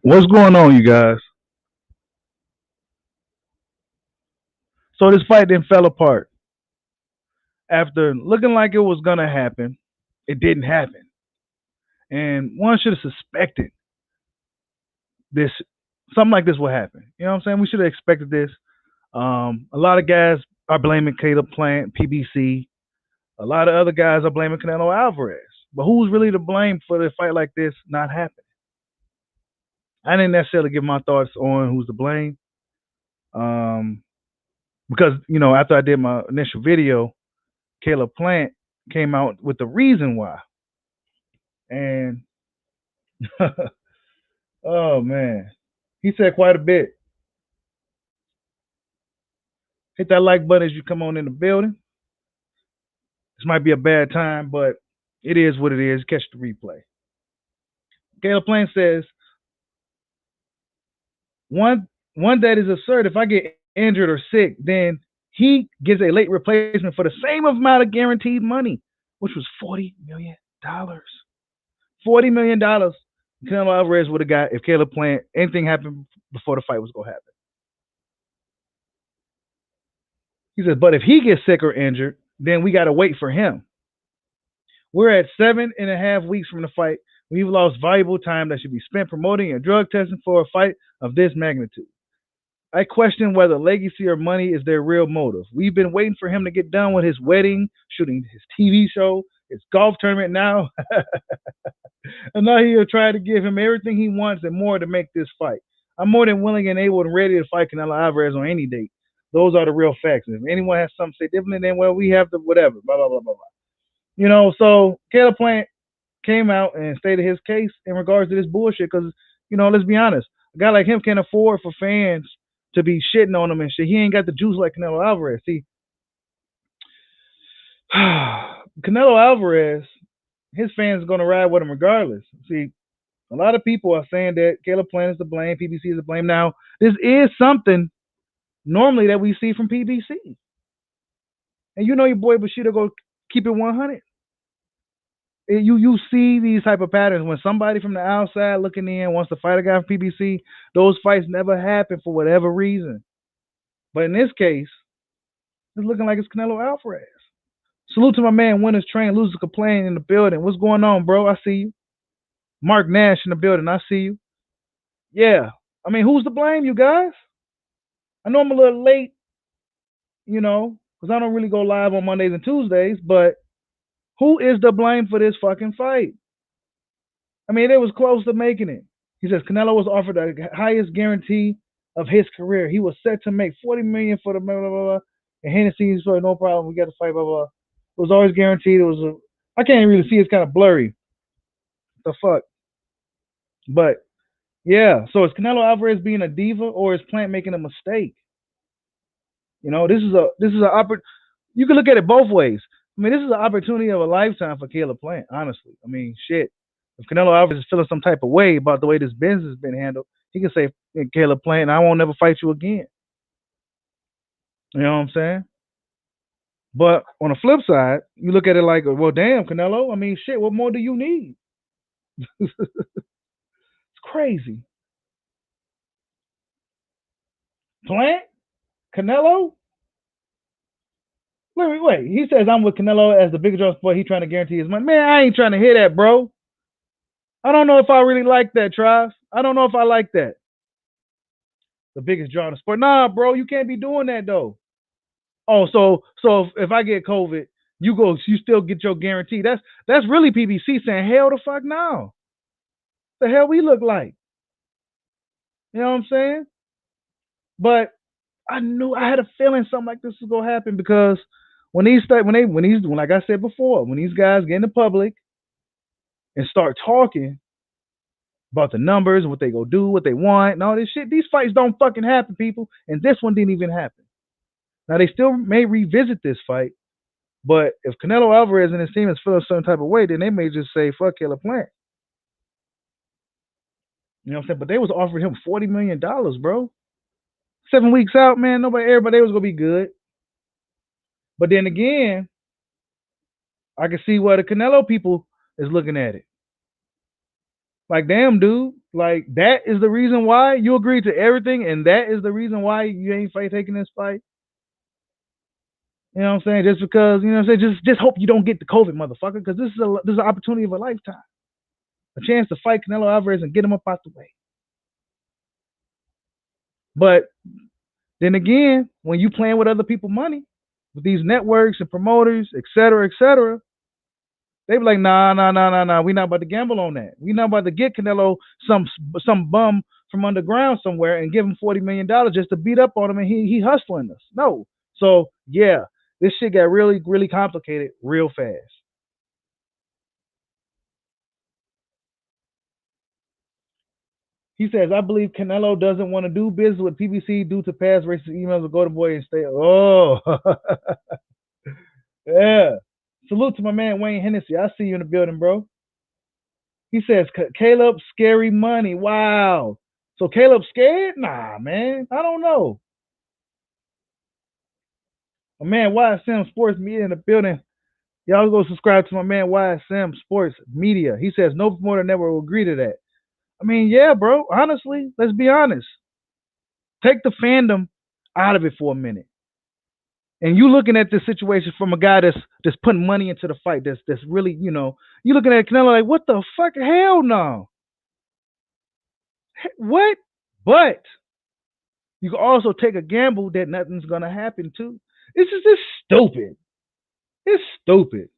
What's going on, you guys? So this fight then fell apart after looking like it was gonna happen. It didn't happen, and one should have suspected this. Something like this would happen. You know what I'm saying? We should have expected this. A lot of guys are blaming Caleb Plant, PBC. A lot of other guys are blaming Canelo Alvarez. But who's really to blame for a fight like this not happening? I didn't necessarily give my thoughts on who's to blame. Um, because after I did my initial video, Caleb Plant came out with the reason why. And oh man, he said quite a bit. Hit that like button as you come on in the building. This might be a bad time, but it is what it is. Catch the replay. Caleb Plant says one that is absurd. If I get injured or sick, then he gets a late replacement for the same amount of guaranteed money, which was $40 million. $40 million. Canelo Alvarez would have got if Caleb Plant anything happened before the fight was gonna happen. He says, but if he gets sick or injured, then we got to wait for him. We're at 7.5 weeks from the fight. We've lost valuable time that should be spent promoting and drug testing for a fight of this magnitude. I question whether legacy or money is their real motive. We've been waiting for him to get done with his wedding, shooting his TV show, his golf tournament now. And now he'll try to give him everything he wants and more to make this fight. I'm more than willing and able and ready to fight Canelo Alvarez on any date. Those are the real facts. And if anyone has something to say differently, then well, we have to whatever. Blah blah blah blah blah. So Caleb Plant came out and stated his case in regards to this bullshit. Because let's be honest, a guy like him can't afford for fans to be shitting on him and shit. He ain't got the juice like Canelo Alvarez. See, Canelo Alvarez, his fans are gonna ride with him regardless. See, a lot of people are saying that Caleb Plant is to blame, PBC is to blame. Now, this is something normally that we see from PBC. And your boy Bushido go keep it 100. You see these type of patterns when somebody from the outside looking in wants to fight a guy from PBC. Those fights never happen for whatever reason. But in this case, it's looking like it's Canelo Alvarez. Salute to my man Winners Train, Losers Complain in the building. What's going on, bro? I see you. Mark Nash in the building. I see you. Yeah. I mean, who's to blame, you guys? I know I'm a little late, because I don't really go live on Mondays and Tuesdays, but who is to blame for this fucking fight? I mean, it was close to making it. He says Canelo was offered the highest guarantee of his career. He was set to make $40 million for the blah blah blah. And Hennessy said, no problem, we got to fight, blah blah. It was always guaranteed. I can't really see. It's kind of blurry. The fuck. But yeah, so is Canelo Alvarez being a diva or is Plant making a mistake? This is an opportunity. You can look at it both ways. I mean, this is an opportunity of a lifetime for Caleb Plant. Honestly, I mean, shit. If Canelo Alvarez is feeling some type of way about the way this business has been handled, he can say, hey, Caleb Plant, I won't never fight you again. You know what I'm saying? But on the flip side, you look at it like, well, damn, Canelo. I mean, shit. What more do you need? It's crazy. Plant, Canelo. Wait. He says I'm with Canelo as the biggest draw sport. He trying to guarantee his money. Man, I ain't trying to hear that, bro. I don't know if I really like that, Trav. I don't know if I like that. The biggest draw in the sport. Nah, bro, you can't be doing that though. Oh, so if I get COVID, you still get your guarantee. That's really PBC saying hell the fuck no. The hell we look like. You know what I'm saying? But I knew I had a feeling something like this was gonna happen because when like I said before, when these guys get in the public and start talking about the numbers, what they go do, what they want, and all this shit, these fights don't fucking happen, people. And this one didn't even happen. Now they still may revisit this fight, but if Canelo Alvarez and his team is feeling some type of way, then they may just say fuck Caleb Plant. You know what I'm saying? But they was offering him $40 million, bro. 7 weeks out, man, everybody was gonna be good. But then again, I can see why the Canelo people is looking at it. Like, damn, dude, Like that is the reason why you agreed to everything, and that is the reason why you ain't taking this fight. You know what I'm saying? Just because, you know what I'm saying? Just hope you don't get the COVID, motherfucker, because this is an opportunity of a lifetime, a chance to fight Canelo Alvarez and get him up out the way. But then again, when you playing with other people's money, with these networks and promoters, et cetera, they be like, nah. We not about to gamble on that. We not about to get Canelo some bum from underground somewhere and give him $40 million just to beat up on him and he hustling us. No. So yeah, this shit got really really complicated real fast. He says, I believe Canelo doesn't want to do business with PBC due to past racist emails with Golden Boy and stay. Oh, yeah. Salute to my man Wayne Hennessy. I see you in the building, bro. He says, Caleb, scary money. Wow. So Caleb scared? Nah, man. I don't know. My man YSM Sports Media in the building. Y'all go subscribe to my man YSM Sports Media. He says, no promoter network will agree to that. I mean, yeah, bro. Honestly, let's be honest. Take the fandom out of it for a minute. And you looking at this situation from a guy that's putting money into the fight, that's really, you looking at Canelo like, what the fuck? Hell no. What? But you can also take a gamble that nothing's gonna happen too. It's stupid. It's stupid.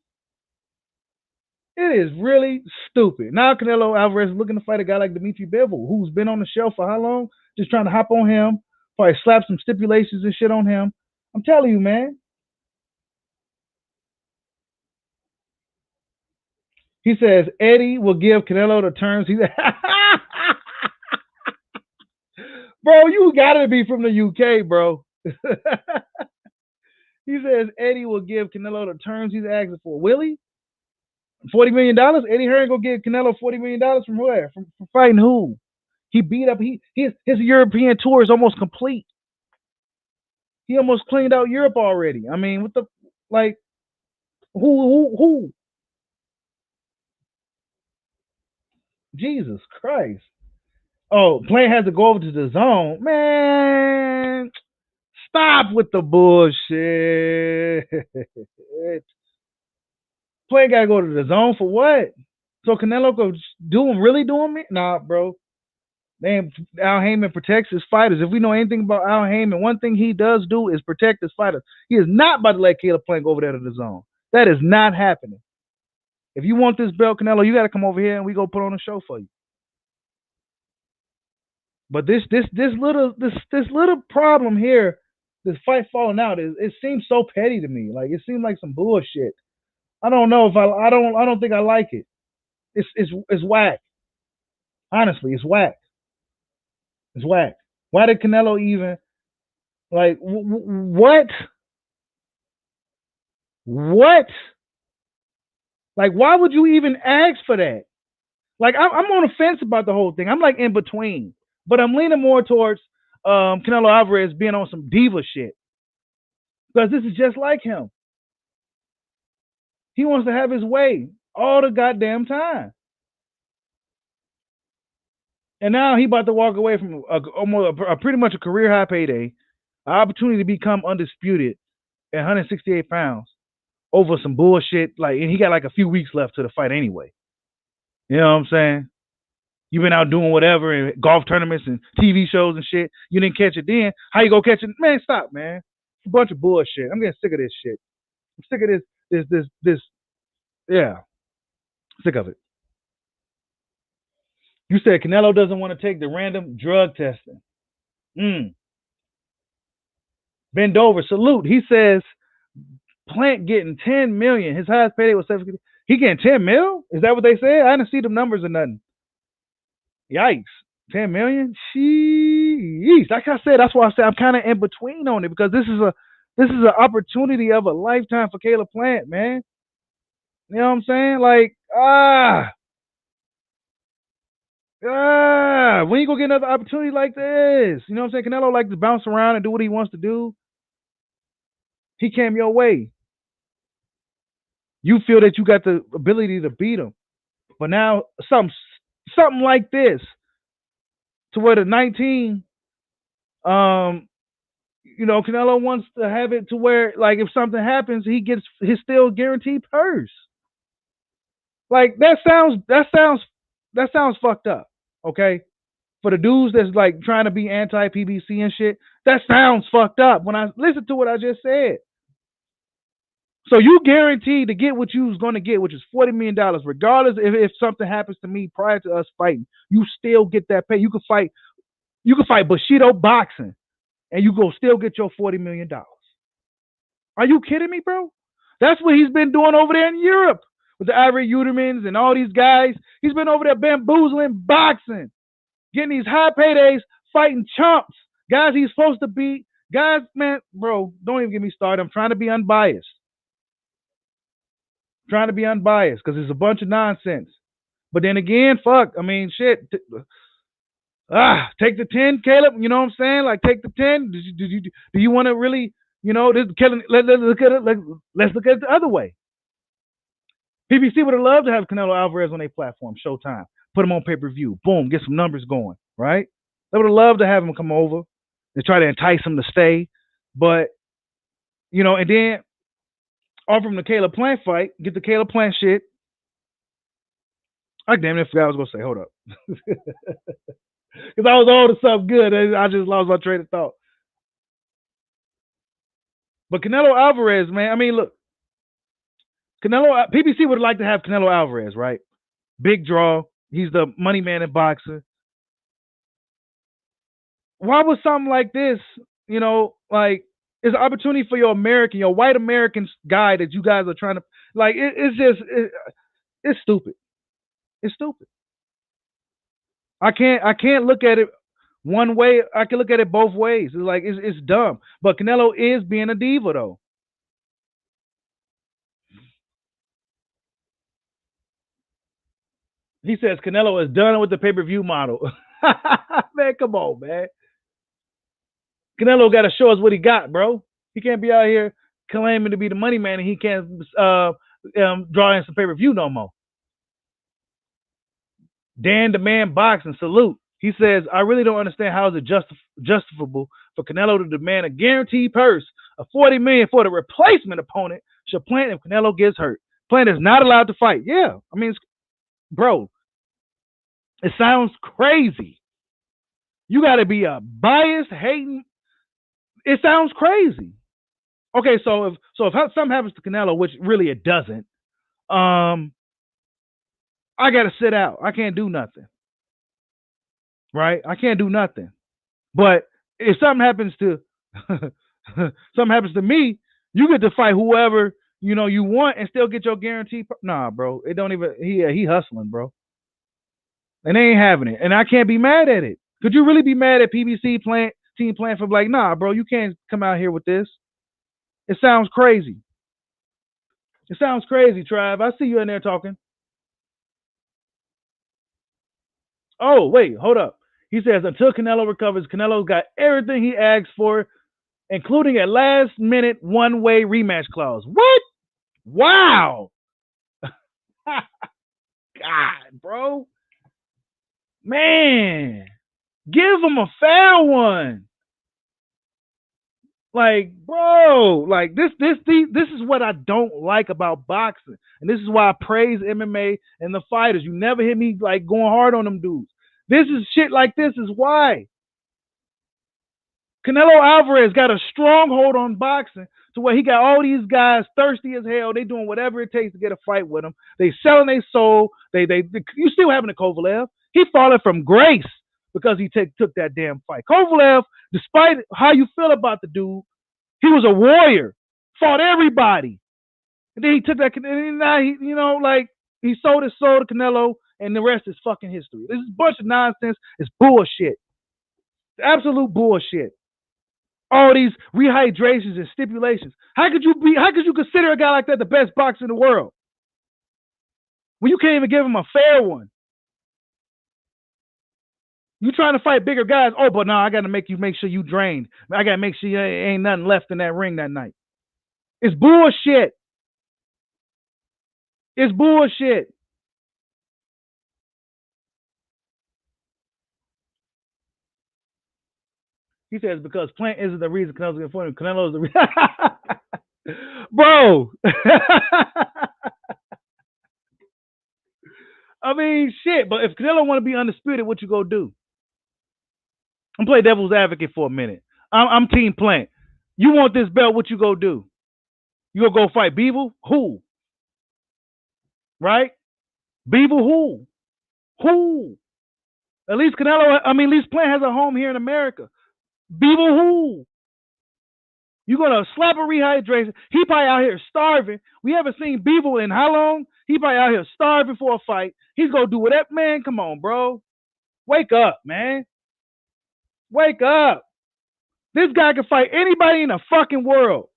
It is really stupid. Now Canelo Alvarez is looking to fight a guy like Dimitri Bivol, who's been on the shelf for how long? Just trying to hop on him, probably slap some stipulations and shit on him. I'm telling you, man. He says Eddie will give Canelo the terms. He's bro, you gotta be from the UK, bro. He says Eddie will give Canelo the terms he's asking for. Will he? $40 million? Eddie Hearn go get Canelo $40 million from where? From fighting who? He beat up his European tour is almost complete. He almost cleaned out Europe already. I mean, what the like who? Jesus Christ. Oh, Plant has to go over to the zone. Man, stop with the bullshit. Plant gotta go to the zone for what? So Canelo go really doing me? Nah, bro. Man, Al Heyman protects his fighters. If we know anything about Al Heyman, one thing he does do is protect his fighters. He is not about to let Caleb Plant go over there to the zone. That is not happening. If you want this belt, Canelo, you got to come over here and we go put on a show for you. But this little problem here, this fight falling out, it seems so petty to me. Like it seems like some bullshit. I don't know if I don't think I like it. It's whack. Honestly, it's whack. It's whack. Why did Canelo even like what? What? Like, why would you even ask for that? Like, I'm on the fence about the whole thing. I'm like in between, but I'm leaning more towards Canelo Alvarez being on some diva shit because this is just like him. He wants to have his way all the goddamn time, and now he about to walk away from almost pretty much a career high payday, an opportunity to become undisputed at 168 pounds over some bullshit. Like, and he got like a few weeks left to the fight anyway. You know what I'm saying? You've been out doing whatever and golf tournaments and TV shows and shit. You didn't catch it then. How you go catch it? Man, stop, man. It's a bunch of bullshit. I'm getting sick of this shit. I'm sick of this. Yeah, sick of it. You said Canelo doesn't want to take the random drug testing. Mm. Bend over, salute. He says Plant getting 10 million. His highest payday was 7. He getting 10 mil? Is that what they said? I didn't see them numbers or nothing. Yikes. 10 million? Jeez. Like I said, that's why I said I'm kind of in between on it because this is an opportunity of a lifetime for Caleb Plant, man. You know what I'm saying? Like, when you go get another opportunity like this? You know what I'm saying? Canelo like to bounce around and do what he wants to do. He came your way. You feel that you got the ability to beat him. But now something like this, to where the 19, um, Canelo wants to have it to where, like, if something happens, he gets his still guaranteed purse. Like that sounds fucked up. Okay, for the dudes that's like trying to be anti PBC and shit, that sounds fucked up. When I listen to what I just said, so you guaranteed to get what you was going to get, which is $40 million, regardless if something happens to me prior to us fighting. You still get that pay. You can fight. You can fight Bushido boxing, and you go still get your $40 million. Are you kidding me, bro? That's what he's been doing over there in Europe with the Ivory Utermans and all these guys. He's been over there bamboozling boxing, getting these high paydays, fighting chumps, guys he's supposed to beat. Guys, man, bro, don't even get me started. I'm trying to be unbiased. Trying to be unbiased because it's a bunch of nonsense. But then again, fuck. I mean, shit. Take the 10, Caleb. You know what I'm saying? Like, take the 10. Do you want to really, this Kevin? Let's look at it. Let's look at it the other way. PBC would have loved to have Canelo Alvarez on their platform, Showtime. Put him on pay-per-view. Boom, get some numbers going, right? They would have loved to have him come over and try to entice him to stay. But, and then offer him the Caleb Plant fight, get the Caleb Plant shit. I damn near forgot what I was going to say. Hold up. Because I was on to something good. I just lost my train of thought. But Canelo Alvarez, man, I mean, look. PBC would like to have Canelo Alvarez, right? Big draw. He's the money man in boxing. Why would something like this, like, it's an opportunity for your white American guy that you guys are trying to, like, it's stupid. It's stupid. I can't look at it one way. I can look at it both ways. It's like, it's dumb. But Canelo is being a diva, though. He says Canelo is done with the pay-per-view model. Man, come on, man. Canelo got to show us what he got, bro. He can't be out here claiming to be the money man and he can't draw in some pay-per-view no more. Dan the Man Boxing, salute. He says, I really don't understand how is it justifiable for Canelo to demand a guaranteed purse of $40 million for the replacement opponent should Plant if Canelo gets hurt. Plant is not allowed to fight. Yeah, I mean, bro, it sounds crazy. You got to be a biased, hating. It sounds crazy. Okay, so if something happens to Canelo, which really it doesn't, I got to sit out. I can't do nothing. Right? I can't do nothing. But if something happens to something happens to me, you get to fight whoever you want and still get your guarantee. Nah, bro, it don't even. He hustling, bro, and they ain't having it. And I can't be mad at it. Could you really be mad at PBC team playing for like, nah, bro, you can't come out here with this. It sounds crazy. It sounds crazy, Tribe. I see you in there talking. Oh, wait, hold up. He says until Canelo recovers, Canelo's got everything he asks for, including a last-minute one-way rematch clause. What? Wow. God, bro. Man, give him a fair one. Like, bro, like this is what I don't like about boxing, and this is why I praise MMA and the fighters. You never hear me like going hard on them dudes. This is shit like this is why Canelo Alvarez got a stronghold on boxing to where he got all these guys thirsty as hell. They doing whatever it takes to get a fight with him. They selling their soul. You still having a Kovalev. He falling from grace because he took that damn fight. Kovalev, despite how you feel about the dude, he was a warrior, fought everybody, and then he took that. And now he sold his soul to Canelo, and the rest is fucking history. This is a bunch of nonsense. It's bullshit. It's absolute bullshit. All these rehydrations and stipulations. How could you consider a guy like that the best boxer in the world when you can't even give him a fair one? You trying to fight bigger guys? Oh, but no, I got to make sure you drained. I got to make sure there ain't nothing left in that ring that night. It's bullshit. It's bullshit. He says because Plant isn't the reason Canelo's getting for him. Canelo's the reason. Bro. I mean, shit. But if Canelo want to be undisputed, what you gonna do? I'm play devil's advocate for a minute. I'm Team Plant. You want this belt? What you gonna do? You gonna go fight Beeble? Who? Right? Beeble? Who? Who? At least Canelo. I mean, at least Plant has a home here in America. Beeble? Who? You gonna slap a rehydration? He probably out here starving. We haven't seen Beeble in how long? He probably out here starving for a fight. He's gonna do whatever. Man, come on, bro. Wake up, man. Wake up. This guy can fight anybody in the fucking world.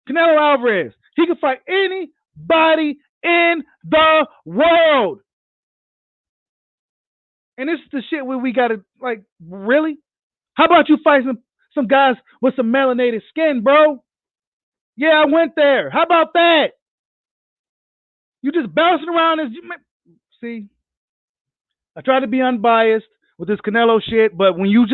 Canelo Alvarez. He can fight anybody in the world. And this is the shit where we gotta, like, really? How about you fight some guys with some melanated skin, bro? Yeah, I went there. How about that? You just bouncing around as see. I try to be unbiased with this Canelo shit, but when you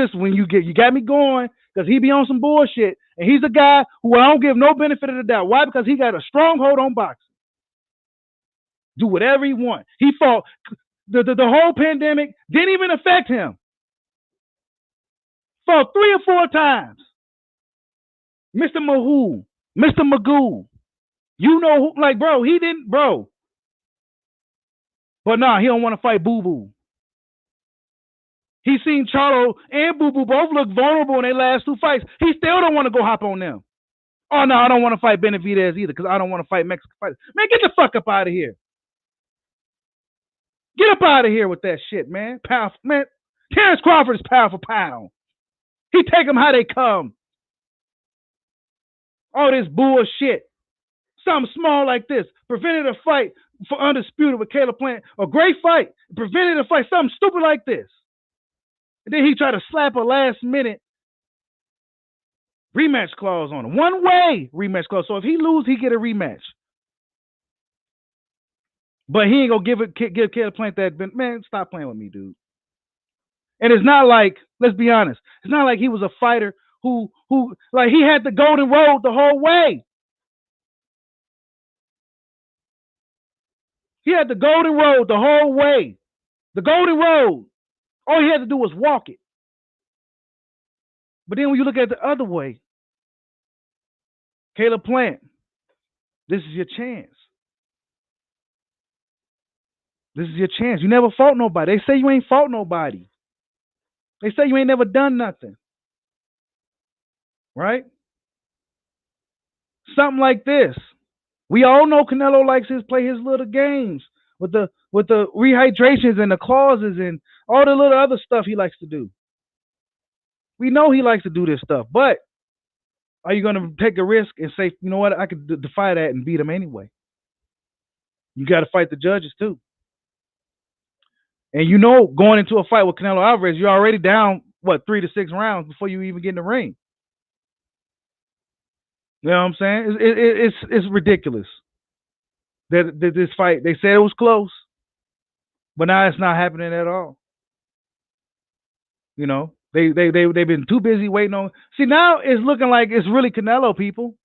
got me going because he be on some bullshit, and he's a guy who I don't give no benefit of the doubt. Why? Because he got a stronghold on boxing. Do whatever he want. He fought the whole pandemic didn't even affect him. Fought 3 or 4 times. Mr. Mahoo, Mr. Magoo. You know who? Like, bro, he didn't, bro. But nah, he don't want to fight Boo Boo. He seen Charlo and Boo Boo both look vulnerable in their last 2 fights. He still don't want to go hop on them. Oh no, I don't want to fight Benavidez either because I don't want to fight Mexican fighters. Man, get the fuck up out of here. Get up out of here with that shit, man. Powerful, man. Terrence Crawford is pound for pound. He take them how they come. All this bullshit. Something small like this prevented a fight for undisputed with Caleb Plant. A great fight prevented a fight. Something stupid like this. And then he tried to slap a last minute rematch clause on him. 1-way rematch clause. So if he lose, he get a rematch. But he ain't gonna give Caleb Plant that. Man, stop playing with me, dude. And it's not like, let's be honest, it's not like he was a fighter who like he had the golden road the whole way. He had the golden road the whole way. The golden road. All he had to do was walk it. But then when you look at the other way, Caleb Plant, this is your chance. This is your chance. You never fought nobody. They say you ain't fought nobody. They say you ain't never done nothing. Right? Something like this. We all know Canelo likes to play his little games with the rehydrations and the clauses and all the little other stuff he likes to do. We know he likes to do this stuff, but are you going to take a risk and say, you know what, I could defy that and beat him anyway? You got to fight the judges too. And you know, going into a fight with Canelo Alvarez, you're already down, 3 to 6 rounds before you even get in the ring. You know what I'm saying? It's ridiculous that this fight, they said it was close, but now it's not happening at all. You know, they've been too busy waiting on. See, now it's looking like it's really Canelo, people.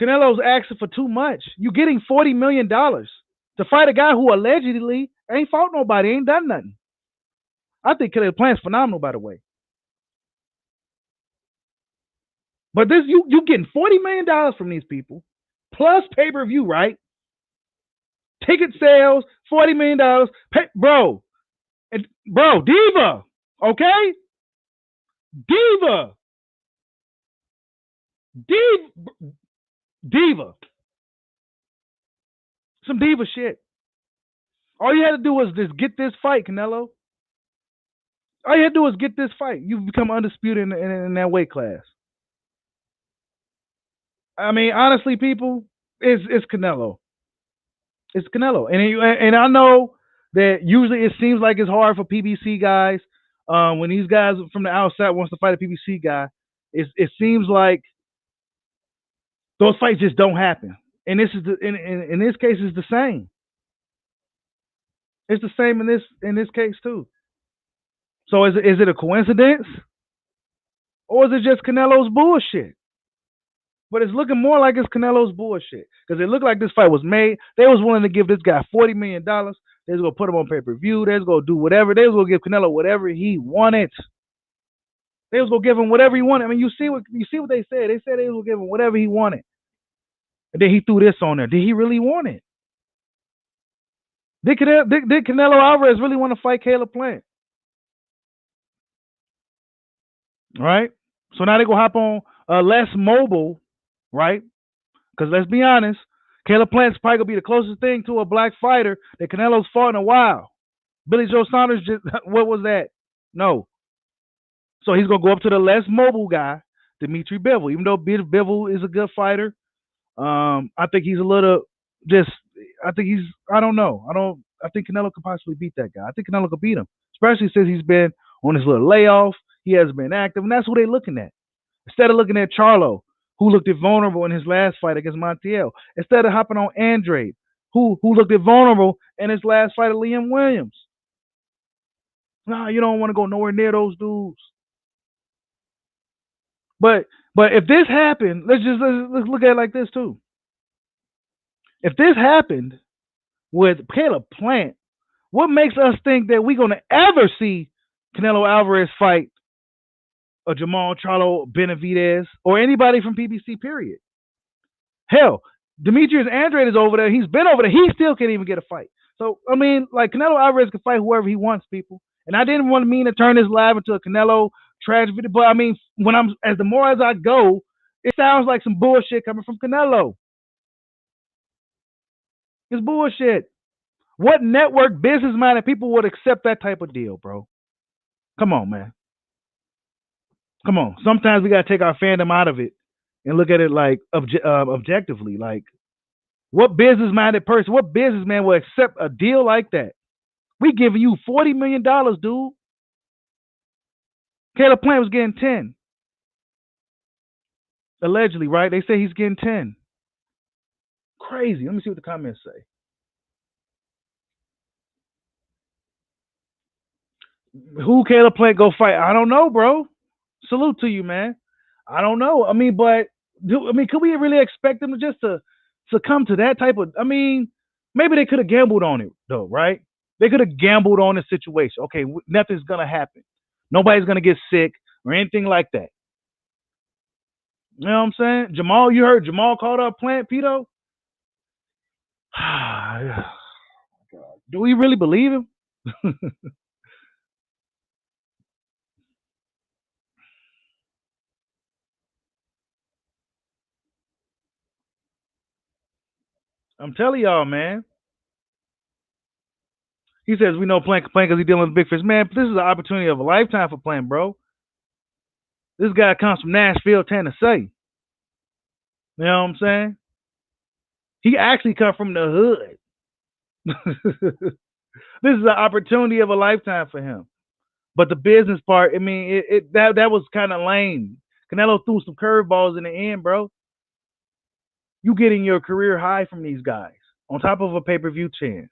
Canelo's asking for too much. You're getting $40 million to fight a guy who allegedly ain't fought nobody, ain't done nothing. I think Caleb Plant's phenomenal, by the way. But this, you getting $40 million from these people, plus pay-per-view, right? Ticket sales, $40 million. Bro, Diva, okay? Diva. Some diva shit. All you had to do was just get this fight, Canelo. All you had to do was get this fight. You become undisputed in that weight class. I mean, honestly, people, it's Canelo. It's Canelo, and I know that usually it seems like it's hard for PBC guys. When these guys from the outside wants to fight a PBC guy, it seems like those fights just don't happen. And this is in this case, it's the same. It's the same in this case too. So is it a coincidence or is it just Canelo's bullshit? But it's looking more like it's Canelo's bullshit because it looked like this fight was made. They was willing to give this guy $40 million. They was gonna put him on pay per view. They was gonna do whatever. They was gonna give Canelo whatever he wanted. They was gonna give him whatever he wanted. I mean, you see what they said. They said they was gonna give him whatever he wanted, and then he threw this on there. Did he really want it? Did Canelo Alvarez really want to fight Caleb Plant? Right. So now they gonna hop on less mobile, right? Because let's be honest, Caleb Plant's probably gonna be the closest thing to a black fighter that Canelo's fought in a while. Billy Joe Saunders just what was that? No. So he's gonna go up to the less mobile guy, Dimitri Bivol. Even though Bivol is a good fighter, I think he's a little just. I think he's. I don't know. I don't. I think Canelo could possibly beat that guy. I think Canelo could beat him, especially since he's been on his little layoff. He hasn't been active, and that's what they're looking at. Instead of looking at Charlo, who looked vulnerable in his last fight against Montiel, instead of hopping on Andrade, who looked vulnerable in his last fight of Liam Williams. Nah, you don't want to go nowhere near those dudes. But if this happened, let's look at it like this too. If this happened with Caleb Plant, what makes us think that we're gonna ever see Canelo Alvarez fight a Jamal Charlo Benavidez or anybody from PBC? Period. Hell, Demetrius Andrade is over there. He's been over there. He still can't even get a fight. So I mean, like Canelo Alvarez can fight whoever he wants, people. And I didn't want to mean to turn this live into a Canelo trash video, but I mean, when I'm as the more as I go, it sounds like some bullshit coming from Canelo. It's bullshit. What network business minded people would accept that type of deal, bro? Come on, man. Come on. Sometimes we gotta take our fandom out of it and look at it like objectively. Like, what business minded person, what businessman will accept a deal like that? We giving you $40 million, dude. Caleb Plant was getting 10. Allegedly, right? They say he's getting 10. Crazy. Let me see what the comments say. Who Caleb Plant go fight? I don't know, bro. Salute to you, man. I don't know. I mean, but could we really expect them to just to succumb to that type of? I mean, maybe they could have gambled on it though, right? They could have gambled on the situation. Okay, nothing's gonna happen. Nobody's gonna get sick or anything like that. You know what I'm saying? Jamal, you heard Jamal called up Plant Pito? Do we really believe him? I'm telling y'all, man. He says we know Plant because he's dealing with big fish. Man, this is an opportunity of a lifetime for Plant, bro. This guy comes from Nashville, Tennessee. You know what I'm saying? He actually come from the hood. This is an opportunity of a lifetime for him. But the business part, I mean, that was kind of lame. Canelo threw some curveballs in the end, bro. You getting your career high from these guys on top of a pay-per-view chance.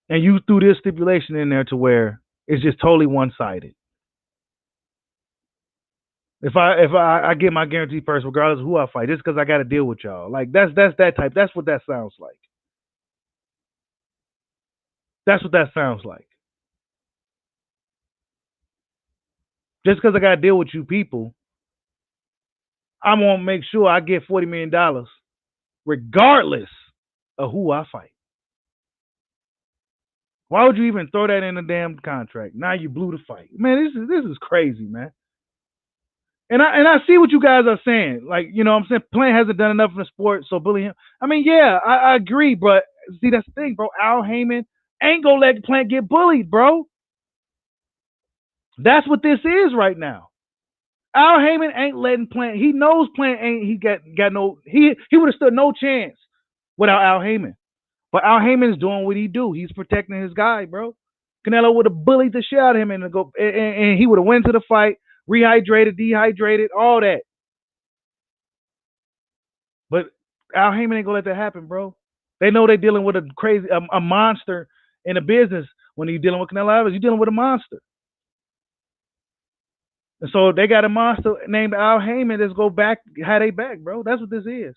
And you threw this stipulation in there to where it's just totally one-sided. If I get my guaranteed purse, regardless of who I fight, just because I got to deal with y'all. Like that's that type. That's what that sounds like. That's what that sounds like. Just because I got to deal with you people, I'm gonna make sure I get $40 million, regardless of who I fight. Why would you even throw that in the damn contract? Now you blew the fight, man. This is crazy, man. And I see what you guys are saying. Like, you know what I'm saying? Plant hasn't done enough in the sport, so bully him. I mean, yeah, I agree, but see, that's the thing, bro. Al Heyman ain't gonna let Plant get bullied, bro. That's what this is right now. Al Heyman ain't letting Plant. He knows Plant ain't. He got no. He would have stood no chance without Al Heyman. But Al Heyman is doing what he do. He's protecting his guy, bro. Canelo would have bullied the shit out of him and he would have went to the fight, rehydrated, dehydrated, all that. But Al Heyman ain't gonna let that happen, bro. They know they're dealing with a crazy, a monster in a business when you're dealing with Canelo Alvarez, you're dealing with a monster. And so they got a monster named Al Heyman that's go back, had they back, bro. That's what this is.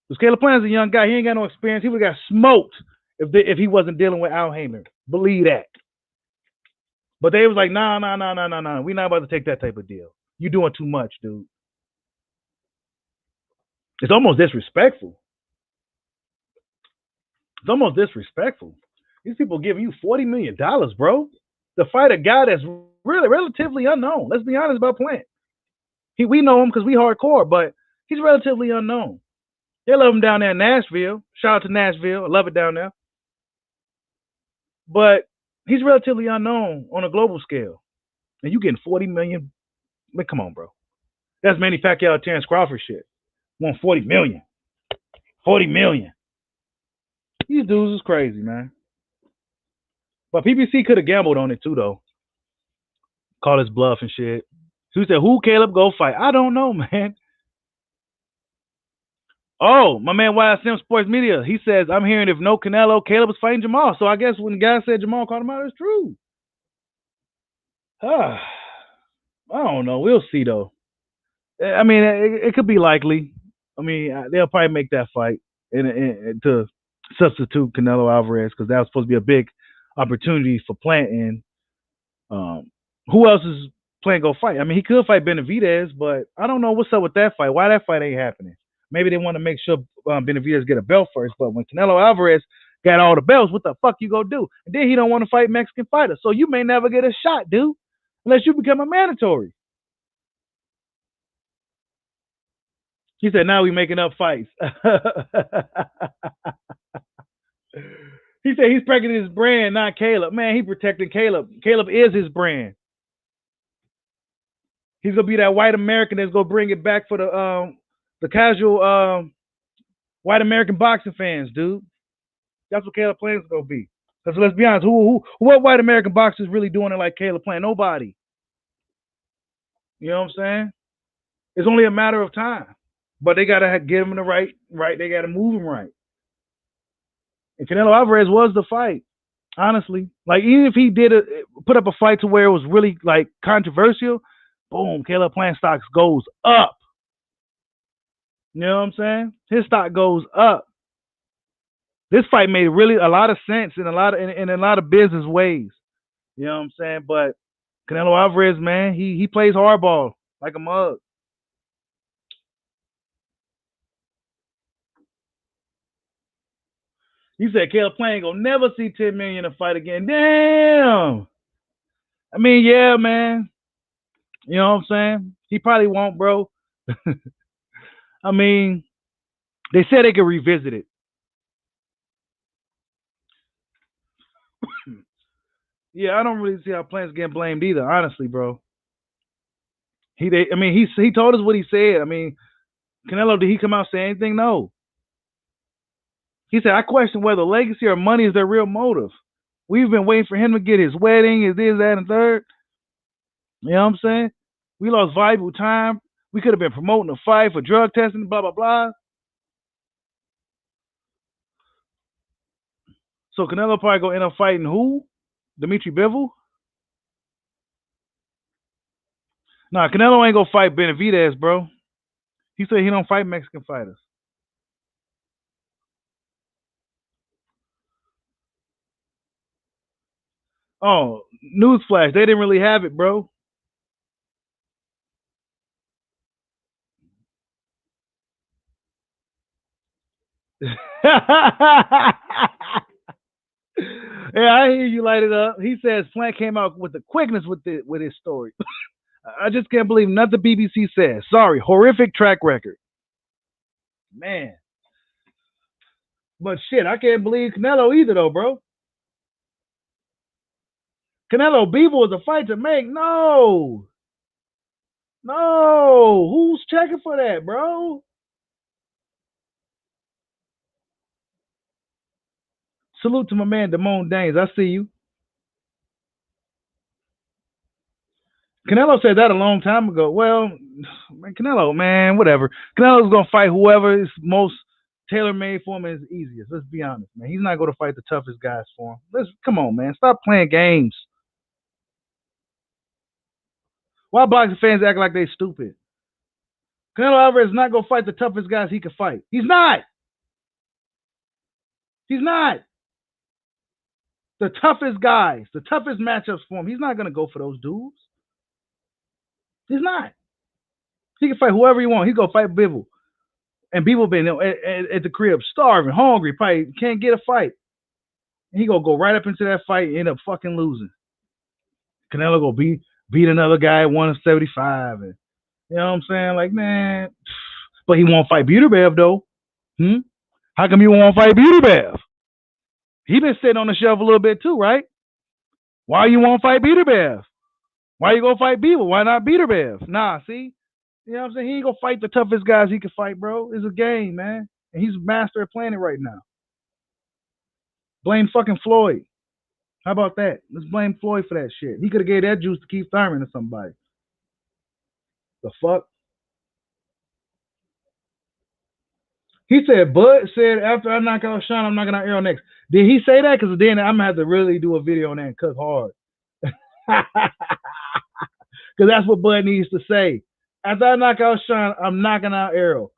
Because Caleb Plant's a young guy. He ain't got no experience. He would have got smoked if he wasn't dealing with Al Heyman. Believe that. But they was like, nah, nah, nah, nah, nah, nah. We're not about to take that type of deal. You doing too much, dude. It's almost disrespectful. It's almost disrespectful. These people giving you $40 million, bro, to fight a guy that's really relatively unknown. Let's be honest about Plant. We know him because we hardcore, but he's relatively unknown. They love him down there in Nashville. Shout out to Nashville. I love it down there. But he's relatively unknown on a global scale. And you getting 40 million. I mean, come on, bro. That's Manny Pacquiao, Terrence Crawford shit. Want 40 million. 40 million. These dudes is crazy, man. But PBC could have gambled on it too, though. Call his bluff and shit. Who said, who Caleb go fight? I don't know, man. Oh, my man YSM Sports Media. He says, I'm hearing if no Canelo, Caleb is fighting Jamal. So I guess when the guy said Jamal called him out, it's true. I don't know. We'll see, though. I mean, it could be likely. I mean, they'll probably make that fight to substitute Canelo Alvarez because that was supposed to be a big opportunity for Plant. And who else is Plant go fight? I mean, he could fight Benavidez, but I don't know what's up with that fight. Why that fight ain't happening? Maybe they want to make sure Benavidez get a belt first. But when Canelo Alvarez got all the belts, what the fuck you gonna do? And then he don't want to fight Mexican fighters, so you may never get a shot, dude, unless you become a mandatory. He said, now we making up fights. He said he's protecting his brand, not Caleb. Man, he protecting Caleb. Caleb is his brand. He's gonna be that white American that's gonna bring it back for the casual white American boxing fans, dude. That's what Caleb Plant's gonna be. Because let's be honest, what white American boxers really doing it like Caleb Plant? Nobody. You know what I'm saying? It's only a matter of time. But they gotta give him the right. They gotta move him right. And Canelo Alvarez was the fight, honestly. Like even if he did put up a fight to where it was really like controversial, boom, Caleb Plant stocks goes up. You know what I'm saying? His stock goes up. This fight made really a lot of sense in a lot of business ways. You know what I'm saying? But Canelo Alvarez, man, he plays hardball like a mug. You said Caleb Plant ain't gonna never see 10 million a fight again. Damn. I mean, yeah, man. You know what I'm saying? He probably won't, bro. I mean, they said they could revisit it. Yeah, I don't really see how Plant's getting blamed either, honestly, bro. He told us what he said. I mean, Canelo, did he come out and say anything? No. He said, I question whether legacy or money is their real motive. We've been waiting for him to get his wedding, his this, that, and third. You know what I'm saying? We lost valuable time. We could have been promoting a fight for drug testing, blah, blah, blah. So Canelo probably going to end up fighting who? Dimitri Bivol? Nah, Canelo ain't going to fight Benavidez, bro. He said he don't fight Mexican fighters. Oh, newsflash. They didn't really have it, bro. Yeah, I hear you light it up. He says Plant came out with the quickness with his story. I just can't believe nothing BBC says. Sorry, horrific track record. Man. But shit, I can't believe Canelo either though, bro. Canelo Bivol was a fight to make. No. No. Who's checking for that, bro? Salute to my man Damone Daines. I see you. Canelo said that a long time ago. Well, man, Canelo, man, whatever. Canelo's gonna fight whoever is most tailor made for him is easiest. Let's be honest, man. He's not going to fight the toughest guys for him. Let's come on, man. Stop playing games. Why boxing fans act like they stupid? Canelo Alvarez is not going to fight the toughest guys he can fight. He's not. He's not. The toughest guys, the toughest matchups for him. He's not going to go for those dudes. He's not. He can fight whoever he wants. He go fight Bivol. And Bivol been at the crib, starving, hungry, probably can't get a fight. And he gonna go right up into that fight and end up fucking losing. Canelo go beat another guy at 175. And you know what I'm saying? Like, man. But he won't fight Beterbiev, though. How come you won't fight Beterbiev? He been sitting on the shelf a little bit too, right? Why you won't fight Beterbiev? Why you gonna fight Bivol? Why not Beterbiev? Nah, see? You know what I'm saying? He ain't gonna fight the toughest guys he can fight, bro. It's a game, man. And he's master at playing it right now. Blame fucking Floyd. How about that? Let's blame Floyd for that shit. He could have gave that juice to Keith Thurman or somebody. The fuck? He said, Bud said, after I knock out Sean, I'm knocking out Errol next. Did he say that? Because then I'm going to have to really do a video on that and cook hard. Because that's what Bud needs to say. After I knock out Sean, I'm knocking out Errol.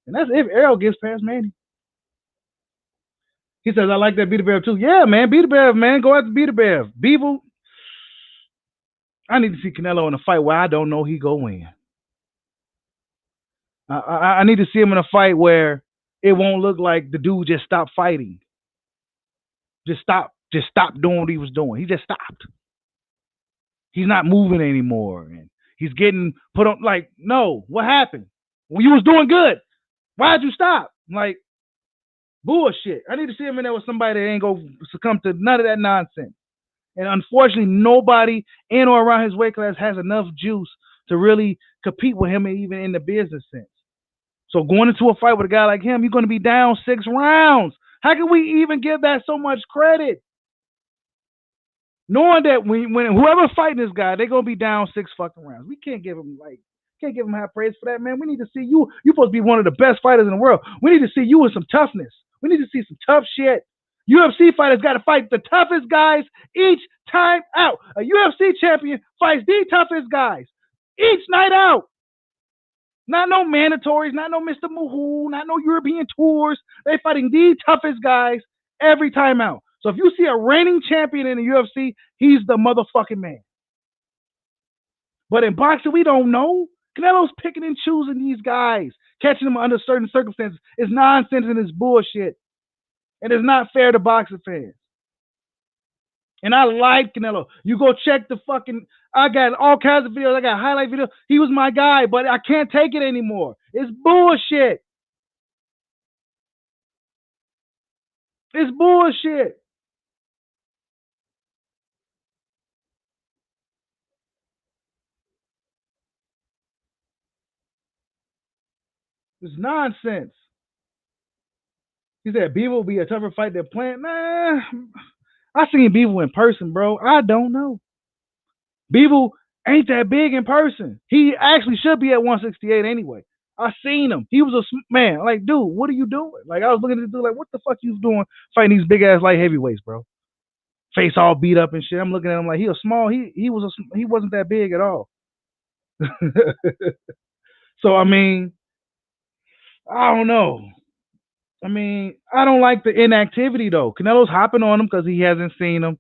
And that's if Errol gets past Manny. He says, I like that Beterbiev too. Yeah, man. Beterbiev, man. Go after Beterbiev. Bivol. I need to see Canelo in a fight where I don't know he go win. I need to see him in a fight where it won't look like the dude just stopped fighting. Just stopped doing what he was doing. He just stopped. He's not moving anymore. And he's getting put on, like, no, what happened? Well, you was doing good. Why'd you stop? Like, bullshit. I need to see him in there with somebody that ain't going to succumb to none of that nonsense. And unfortunately, nobody in or around his weight class has enough juice to really compete with him, even in the business sense. So going into a fight with a guy like him, you're going to be down 6 rounds. How can we even give that so much credit? Knowing that when whoever's fighting this guy, they're going to be down 6 fucking rounds. We can't give him high praise for that, man. We need to see you. You're supposed to be one of the best fighters in the world. We need to see you with some toughness. We need to see some tough shit. UFC fighters got to fight the toughest guys each time out. A UFC champion fights the toughest guys each night out. Not no mandatories, not no Mr. Mahoo, not no European tours. They fighting the toughest guys every time out. So if you see a reigning champion in the UFC, he's the motherfucking man. But in boxing, we don't know. Canelo's picking and choosing these guys, catching them under certain circumstances. It's nonsense and it's bullshit. And it's not fair to boxing fans. And I like Canelo. You go check the fucking, I got all kinds of videos. I got highlight videos. He was my guy, but I can't take it anymore. It's bullshit. It's bullshit. It's nonsense. He said Bivol will be a tougher fight than Plant. Man, I seen Bivol in person, bro. I don't know. Bivol ain't that big in person. He actually should be at 168 anyway. I seen him. He was a man. Like, dude, what are you doing? Like, I was looking at the dude like, what the fuck you doing fighting these big ass light heavyweights, bro? Face all beat up and shit. I'm looking at him like he was small. He wasn't that big at all. So I mean, I don't know. I mean, I don't like the inactivity though. Canelo's hopping on him because he hasn't seen him.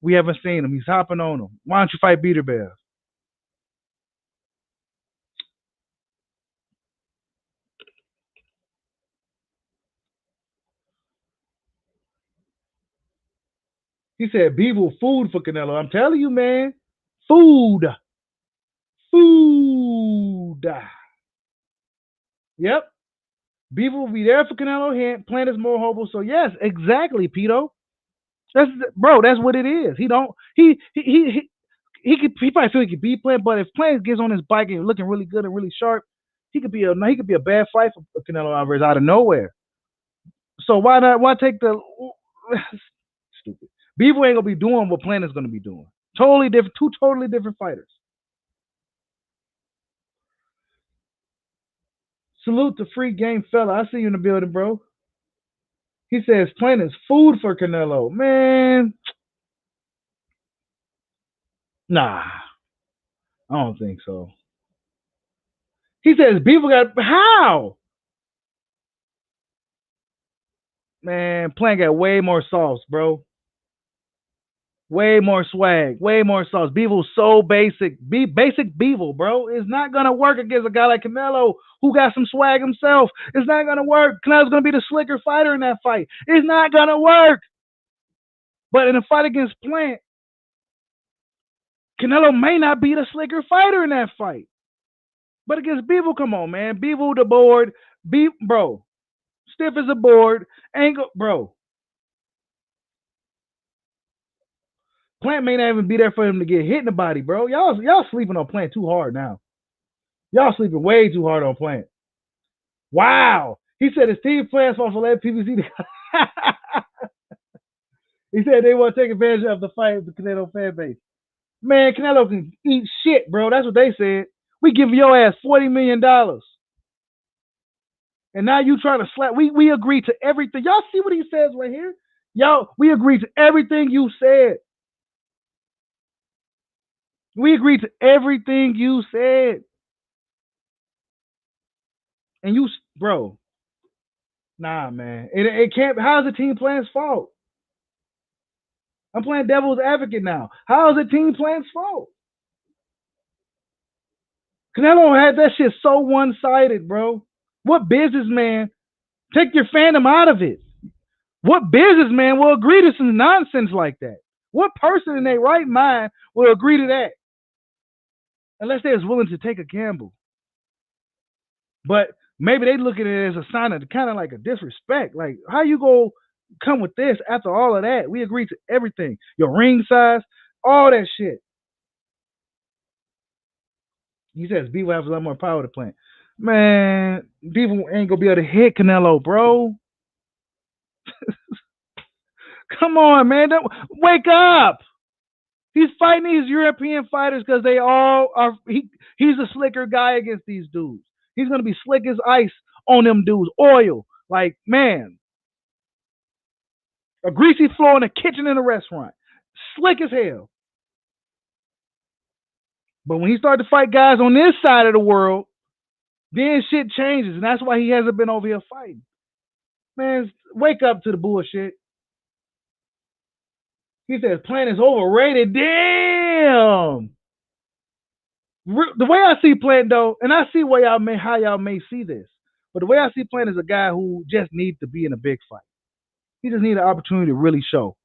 We haven't seen him. He's hopping on him. Why don't you fight Beterbiev? He said Bivol food for Canelo. I'm telling you, man. Food. Food. Yep. Bivol will be there for Canelo. Plant is more hopeful. So yes, exactly, Pito. That's what it is. He don't he probably feel he could beat Plant, but if Plant gets on his bike and looking really good and really sharp, he could be a bad fight for Canelo Alvarez out of nowhere. So why not? Why take the stupid? Bivol ain't gonna be doing what Plant is gonna be doing. Totally different. Two totally different fighters. Salute the free game fella. I see you in the building, bro. He says Plant is food for Canelo. Man, nah, I don't think so. He says people got how? Man, Plant got way more sauce, bro. Way more swag, way more sauce. Beevil's so basic. Basic Beevil, bro. It's not gonna work against a guy like Canelo who got some swag himself. It's not gonna work. Canelo's gonna be the slicker fighter in that fight. It's not gonna work. But in a fight against Plant, Canelo may not be the slicker fighter in that fight. But against Beevil, come on, man. Beevil the board. Bro. Stiff as a board. Angle, bro. Plant may not even be there for him to get hit in the body, bro. Y'all sleeping on Plant too hard now. Y'all sleeping way too hard on Plant. Wow. He said his team plans for let PBC. He said they want to take advantage of the fight of the Canelo fan base. Man, Canelo can eat shit, bro. That's what they said. We give your ass $40 million. And now you trying to slap. We agreed to everything. Y'all see what he says right here? Y'all, we agreed to everything you said. We agreed to everything you said. And you, bro, nah, man. It can't. How's the team plan's fault? I'm playing devil's advocate now. How is the team plan's fault? Canelo had that shit so one sided, bro. What businessman take your fandom out of it? What businessman will agree to some nonsense like that? What person in their right mind will agree to that? Unless they was willing to take a gamble. But maybe they look at it as a sign of kind of like a disrespect. Like, how you go come with this after all of that? We agreed to everything. Your ring size, all that shit. He says Beaver has a lot more power to Plant. Man, Beaver ain't gonna be able to hit Canelo, bro. Come on, man. Wake up. He's fighting these European fighters because they all are. He's a slicker guy against these dudes. He's gonna be slick as ice on them dudes. Oil, like man, a greasy floor in a kitchen in a restaurant. Slick as hell. But when he started to fight guys on this side of the world, then shit changes, and that's why he hasn't been over here fighting. Man, wake up to the bullshit. He says Plant is overrated. Damn. The way I see Plant though, and I see how y'all may see this, but the way I see Plant is a guy who just needs to be in a big fight. He just needs an opportunity to really show.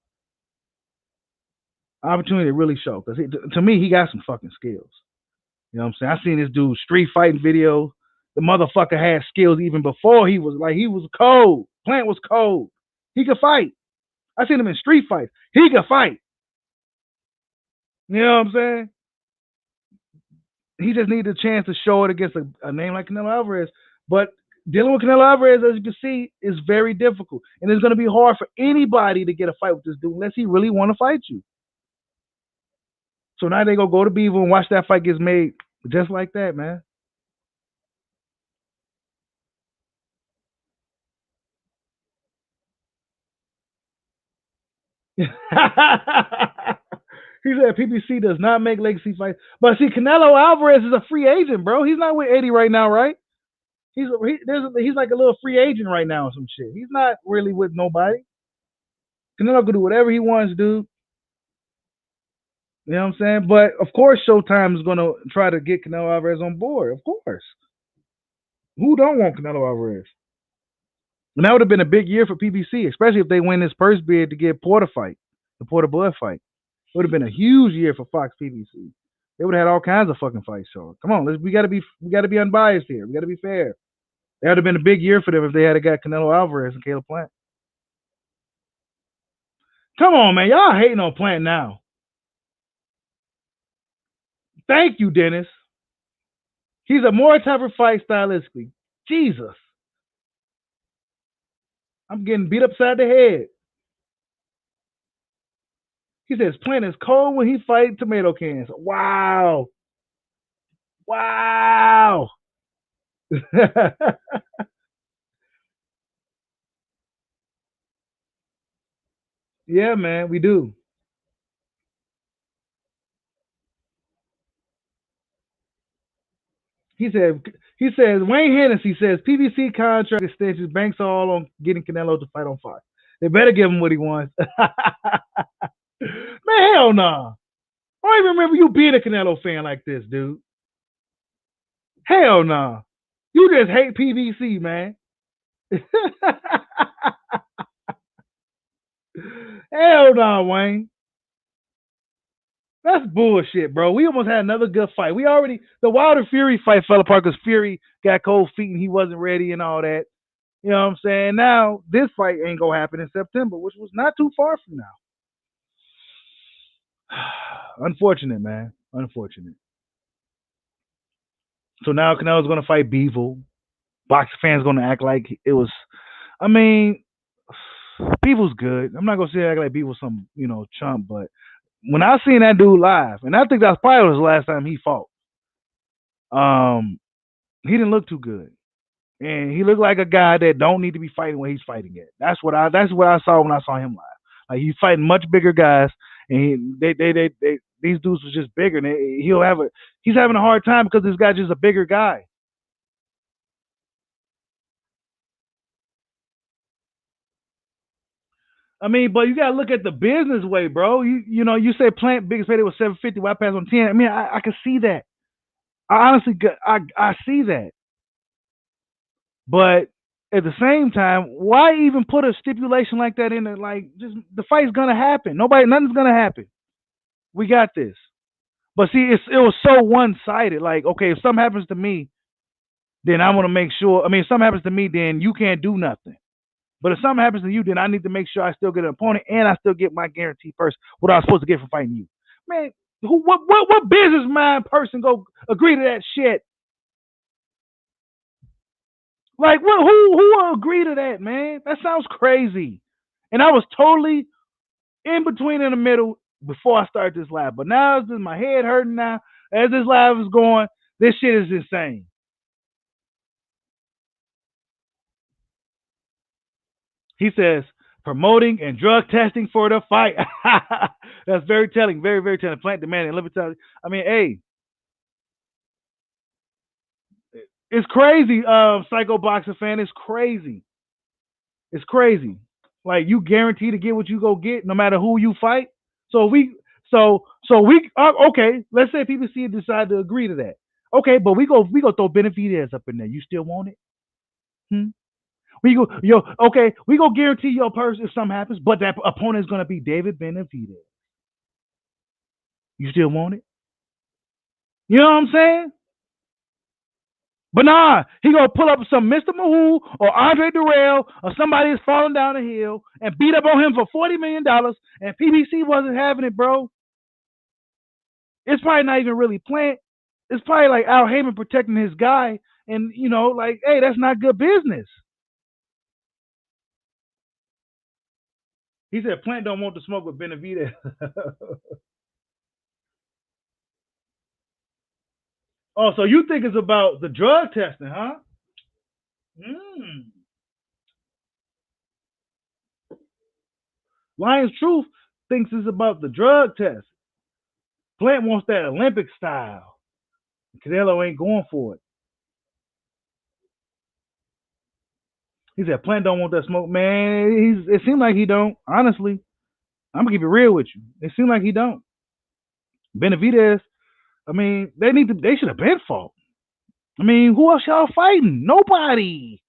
Opportunity to really show. Because to me, he got some fucking skills. You know what I'm saying? I seen this dude street fighting videos. The motherfucker had skills even before he was cold. Plant was cold. He could fight. I seen him in street fights. He could fight. You know what I'm saying? He just needed a chance to show it against a name like Canelo Alvarez. But dealing with Canelo Alvarez, as you can see, is very difficult. And it's going to be hard for anybody to get a fight with this dude unless he really want to fight you. So now they go to Beaver and watch that fight gets made just like that, man. He said PBC does not make legacy fights. But see, Canelo Alvarez is a free agent, bro. He's not with Eddie right now, right? He's like a little free agent right now or some shit. He's not really with nobody. Canelo can do whatever he wants, dude. You know what I'm saying? But of course, Showtime is gonna try to get Canelo Alvarez on board. Of course. Who don't want Canelo Alvarez? And that would have been a big year for PBC, especially if they win this purse bid to get Porter fight, the Porter Blood fight. It would have been a huge year for Fox PBC. They would have had all kinds of fucking fights. So come on, we gotta be unbiased here. We gotta be fair. That would have been a big year for them if they had got Canelo Alvarez and Caleb Plant. Come on, man. Y'all hating on Plant now. Thank you, Dennis. He's a more tougher fight stylistically. Jesus. I'm getting beat upside the head. He says Plant is cold when he fights tomato cans. Wow. Wow. Yeah, man, we do. He said he says Wayne Hennessy says PBC contract extensions banks all on getting Canelo to fight on Fox. They better give him what he wants. Man, hell no. Nah. I don't even remember you being a Canelo fan like this, dude. Hell no. Nah. You just hate PBC, man. Hell no, nah, Wayne. That's bullshit, bro. We almost had another good fight. We already the Wilder Fury fight fell apart because Fury got cold feet and he wasn't ready and all that. You know what I'm saying? Now this fight ain't gonna happen in September, which was not too far from now. Unfortunate, man. Unfortunate. So now Canelo's gonna fight Beevil. Boxing fans gonna act like it was. I mean, Beevil's good. I'm not gonna say act like Beevil's some chump, but when I seen that dude live, and I think that's probably the last time he fought. Um, he didn't look too good, and he looked like a guy that don't need to be fighting when he's fighting at. That's what I saw when I saw him live. Like he's fighting much bigger guys, and these dudes was just bigger. And he's having a hard time because this guy's just a bigger guy. I mean, but you gotta look at the business way, bro. You say Plant biggest payday was 750. Why pass on 10? I mean, I can see that. I honestly, I see that. But at the same time, why even put a stipulation like that in it? Like, just the fight's gonna happen. Nothing's gonna happen. We got this. But see, it was so one sided. Like, okay, if something happens to me, then I want to make sure. I mean, if something happens to me, then you can't do nothing. But if something happens to you, then I need to make sure I still get an opponent and I still get my guarantee first. What I was supposed to get from fighting you, man. What business mind person go agree to that shit? Like, who will agree to that, man? That sounds crazy. And I was totally in between in the middle before I started this live. But now it's just my head hurting now. As this live is going, this shit is insane. He says, promoting and drug testing for the fight. That's very telling, very, very telling. Plant demanding. Let me tell you. I mean, hey, it's crazy, psycho boxer fan. It's crazy. It's crazy. Like you guarantee to get what you go get, no matter who you fight. So okay. Let's say PBC decide to agree to that. Okay, but we go throw Benavidez up in there. You still want it? Hmm? We go guarantee your purse if something happens, but that opponent is gonna be David Benavidez. You still want it? You know what I'm saying? But nah, he gonna pull up some Mr. Mahoo or Andre Durrell or somebody that's falling down the hill and beat up on him for $40 million, and PBC wasn't having it, bro. It's probably not even really Plant. It's probably like Al Heyman protecting his guy, and like, hey, that's not good business. He said Plant don't want to smoke with Benavidez. Oh, so you think it's about the drug testing, huh? Mm. Lions Truth thinks it's about the drug test. Plant wants that Olympic style. Canelo ain't going for it. He said Plant don't want that smoke, man. It seems like he don't. Honestly, I'm gonna keep it real with you. It seems like he don't. Benavidez, I mean, they should have been fought. I mean, who else y'all fighting? Nobody.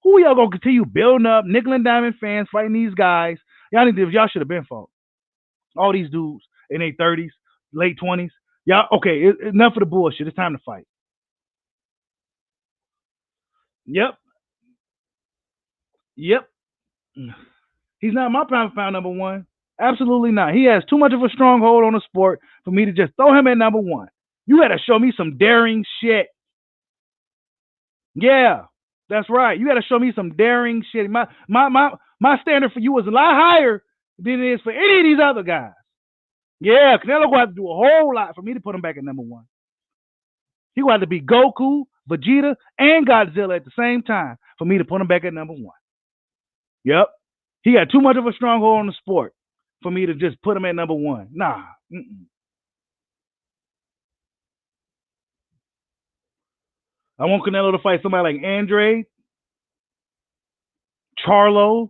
Who y'all gonna continue building up? Nickel and diamond fans fighting these guys. Y'all should have been fought. All these dudes in their 30s, late 20s. Y'all okay? Enough of the bullshit. It's time to fight. Yep, yep. He's not my pound for pound number one. Absolutely not. He has too much of a stronghold on the sport for me to just throw him at number one. You got to show me some daring shit. Yeah, that's right. You got to show me some daring shit. My standard for you is a lot higher than it is for any of these other guys. Yeah, Canelo gonna have to do a whole lot for me to put him back at number one. He gonna have to be Goku, Vegeta, and Godzilla at the same time for me to put him back at number one. Yep. He got too much of a stronghold on the sport for me to just put him at number one. Nah. Mm-mm. I want Canelo to fight somebody like Andre, Charlo,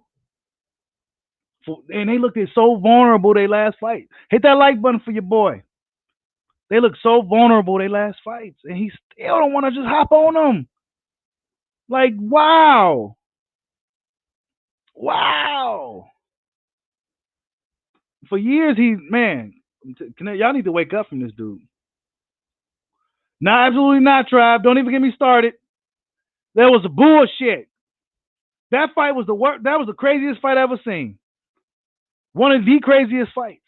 and they looked so vulnerable they last fight. Hit that like button for your boy. They look so vulnerable they last fights, and he still don't want to just hop on them. Like, wow. Wow. For years, y'all need to wake up from this dude. No, absolutely not, Tribe. Don't even get me started. That was bullshit. That fight was the worst. That was the craziest fight I ever seen. One of the craziest fights.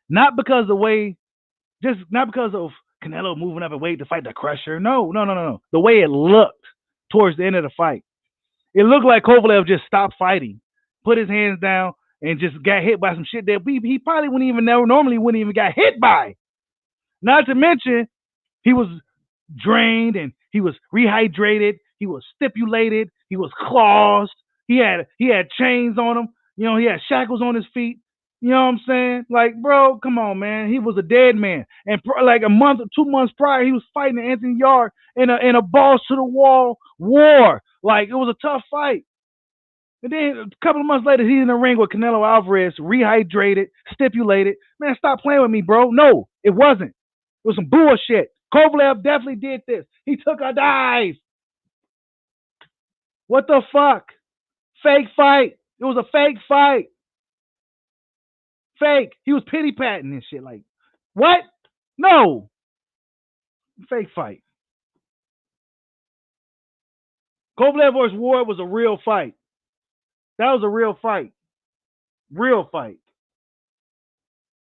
Not because not because of Canelo moving up in weight to fight the Crusher. No. The way it looked towards the end of the fight. It looked like Kovalev just stopped fighting, put his hands down, and just got hit by some shit that he probably normally wouldn't even got hit by. Not to mention, he was drained and he was rehydrated. He was stipulated. He was claws. He had chains on him. He had shackles on his feet. You know what I'm saying? Like, bro, come on, man. He was a dead man. And like a month or 2 months prior, he was fighting Anthony Yarde in a balls to the wall war. Like, it was a tough fight. And then a couple of months later, he's in the ring with Canelo Alvarez, rehydrated, stipulated. Man, stop playing with me, bro. No, it wasn't. It was some bullshit. Kovalev definitely did this. He took a dive. What the fuck? Fake fight. It was a fake fight. Fake. He was pity patting and shit. Like, what? No. Fake fight. Kovalev versus Ward was a real fight. That was a real fight. Real fight.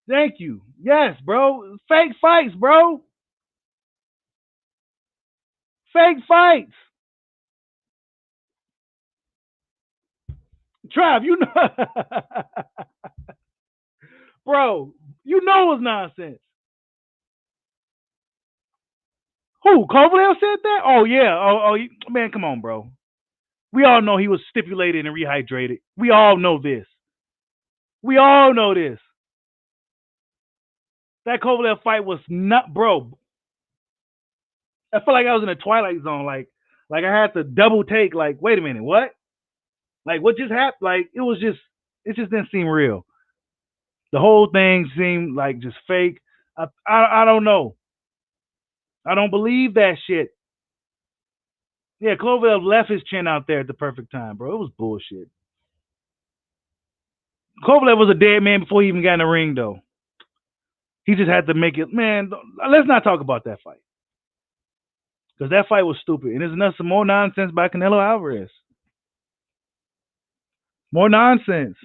Thank you. Yes, bro. Fake fights, bro. Fake fights. Trav, you know. Bro, you know it's nonsense. Who? Kovalev said that? Oh, yeah. Man, come on, bro. We all know he was stipulated and rehydrated. We all know this. We all know this. That Kovalev fight was not, bro. I felt like I was in a Twilight Zone. Like I had to double take. Like, wait a minute, what? Like, what just happened? Like, it just didn't seem real. The whole thing seemed like just fake. I don't know. I don't believe that shit. Yeah, Kovalev left his chin out there at the perfect time, bro. It was bullshit. Kovalev was a dead man before he even got in the ring, though. He just had to make it. Man, let's not talk about that fight. Because that fight was stupid. And there's some more nonsense by Canelo Alvarez. More nonsense.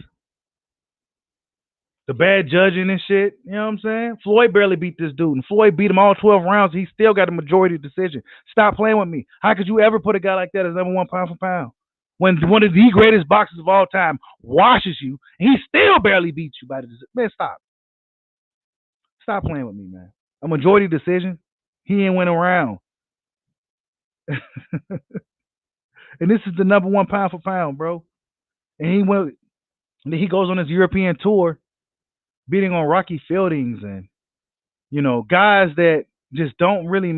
The bad judging and shit. You know what I'm saying? Floyd barely beat this dude. And Floyd beat him all 12 rounds. He still got a majority decision. Stop playing with me. How could you ever put a guy like that as number one pound for pound? When one of the greatest boxers of all time washes you, and he still barely beats you by the decision. Man, stop. Stop playing with me, man. A majority decision? He ain't went around. And this is the number one pound for pound, bro. And he goes on his European tour, beating on Rocky Fieldings and, guys that just don't really,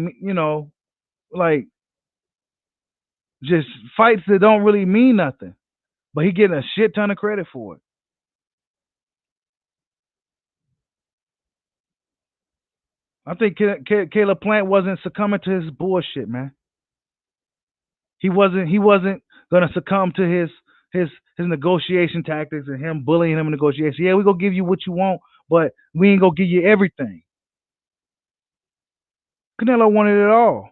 like, just fights that don't really mean nothing. But he getting a shit ton of credit for it. I think Caleb Plant wasn't succumbing to his bullshit, man. He wasn't gonna succumb to his negotiation tactics and him bullying him in negotiation. Yeah, we're gonna give you what you want, but we ain't gonna give you everything. Canelo wanted it all.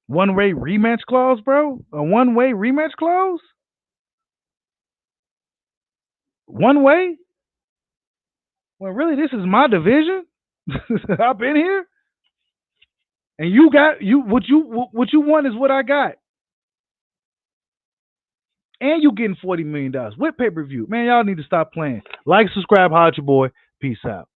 One-way rematch clause, bro? A one-way rematch clause? One way? Well, really, this is my division. I've been here, and you got what you want is what I got, and you getting $40 million with pay-per-view. Man, y'all need to stop playing. Like, subscribe, holla at your boy. Peace out.